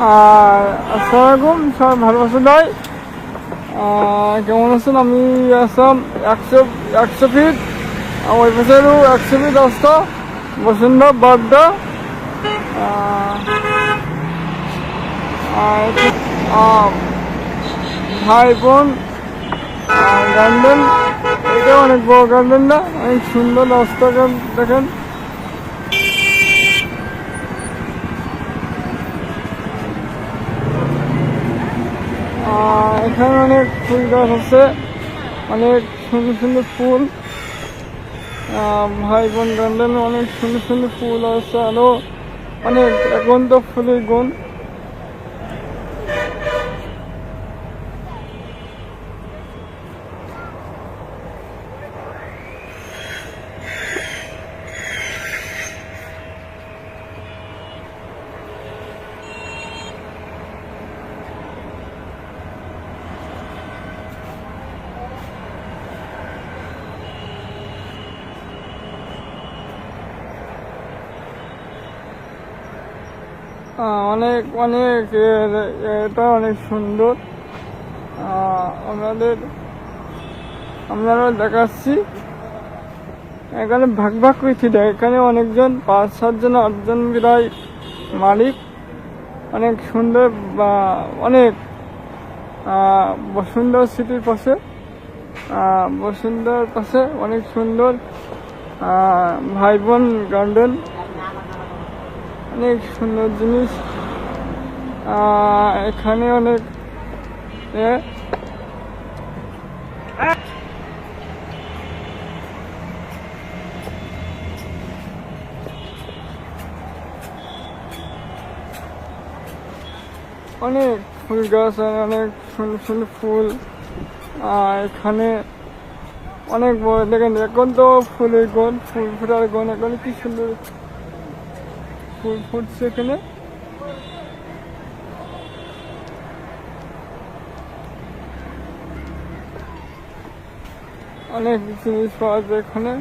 আর আসসালামাইকুম, সবাই ভালো আছেন ভাই? কেমন আছেন? আমি আসলাম 100 ফিট, ওই পাশেরও 100 ফিট রাস্তা বসুন্ধরা বাড্ডা। ভাই বোন গার্ডেন, এটা অনেক বড় গার্ডেন না, অনেক সুন্দর রাস্তা দেখেন। এখানে অনেক ফুল গাছ আছে, অনেক সুন্দর সুন্দর ফুল। ভাই বোন গার্ডেনে অনেক সুন্দর সুন্দর ফুল আছে, আরো অনেক, এখন তো ফুলের গুণ। অনেক অনেক এটা অনেক সুন্দর। আপনারা দেখাচ্ছি, এখানে ভাগ ভাগ করেছি। এখানে অনেকজন, 5-7 জন 8 জন বিদায় মালিক। অনেক সুন্দর, অনেক বসুন্ধরা সিটির পাশে, বসুন্ধরার পাশে অনেক সুন্দর ভাই বোন গার্ডেন, অনেক সুন্দর জিনিস। এখানে অনেক অনেক ফুল গাছ, অনেক সুন্দর সুন্দর ফুল। এখানে অনেক বড়, দেখেন এখন তো ফুলের গন, ফুল ফুটার গন, এখন কি সুন্দর ফুল ফুটছে এখানে। অনেক জিনিস পাওয়া যায় এখানে।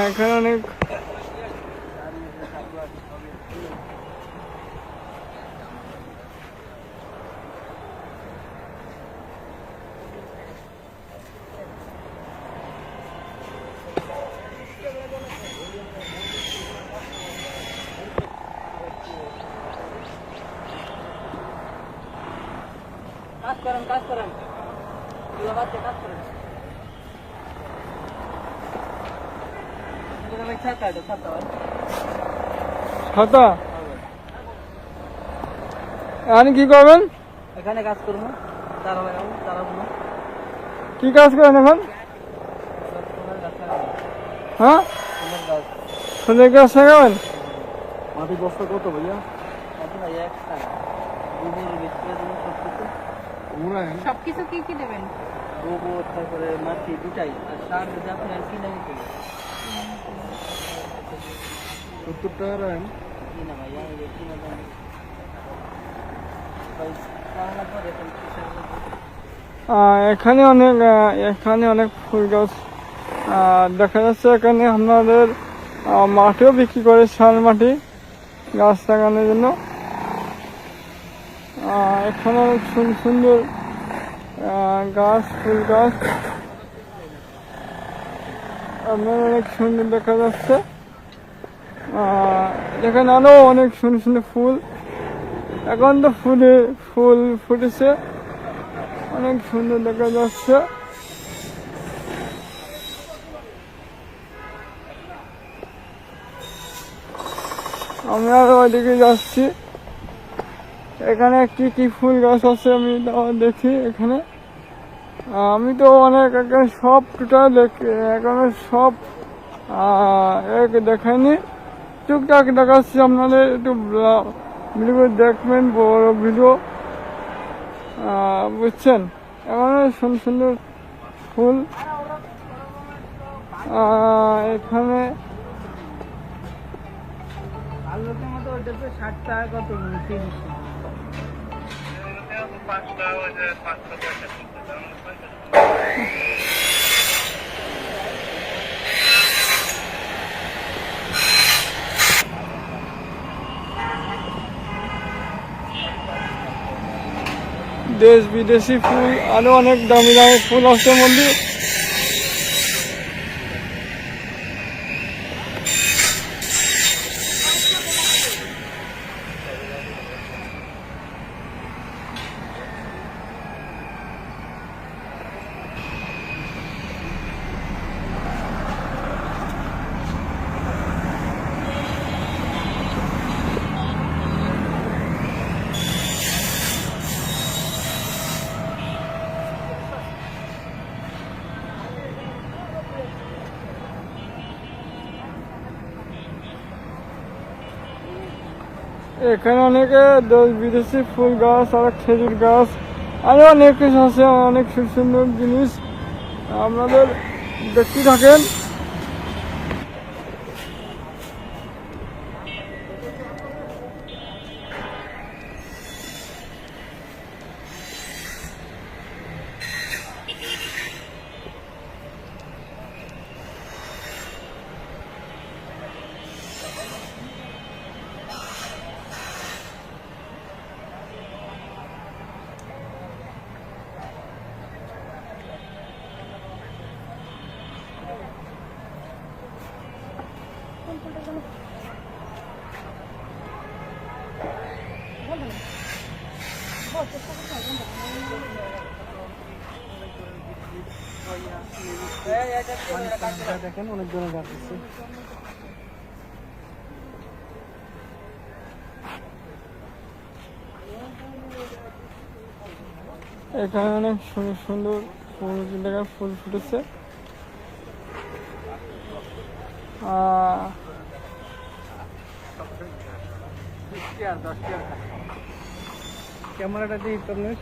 এখানে অনেক কাজ করেন ছাতা। আপনি কি করবেন? এখানে কাজ করবো, কি কাজ করেন এখন? হ্যাঁ, ফুলের গাছ লাগাবেন। মাটির বস্তা কত ভাইয়া? সবকিছু কি কি দেবেন? গোবর, তারপরে মাটি দুটাই, আর সার যদি আপনি আর কিনে নিতে 70 টাকা রাখেন। কিনা ভাইয়া, কিনা দাম এখানে অনেক ফুল গাছ দেখা যাচ্ছে। এখানে আপনাদের মাটিও বিক্রি করে, সার মাটি গাছ লাগানোর জন্য। এখানে অনেক সুন্দর সুন্দর গাছ, ফুল গাছ আপনার অনেক সুন্দর দেখা যাচ্ছে। এখানে আরো অনেক সুন্দর সুন্দর ফুল, এখন তো ফুল ফুটেছে, অনেক সুন্দর দেখা যাচ্ছে। আমি আর ওইদিকে যাচ্ছি। এখানে কি কি ফুল গাছ আছে আমি তাও দেখি। এখানে আমি তো অনেক এখানে সব টোটাল এখানে সব দেখাইনি, টুকটাক দেখাচ্ছি আপনাদের। একটু ভিডিও দেখবেন, বড় ভিডিও, বুঝছেন। এখানে সুন্দর সুন্দর ফুল। এখানে আলুর মতো ওটা তো 60 টাকা কত 30 দেশ বিদেশি ফুল, আরো অনেক দামি দামি ফুল আছে মধ্যে। এখানে অনেকে দেশ বিদেশি ফুল গাছ আর খেজুর গাছ আরো অনেক কিছু আছে, অনেক সুন্দর সুন্দর জিনিস আপনাদের দেখতে থাকেন। দেখেন অনেক ধরনের গাছ আছে। এখানে অনেক সুন্দর সুন্দর ফুল জায়গায় ফুল ফুটেছে। ক্যামেরাটা দিই আপনার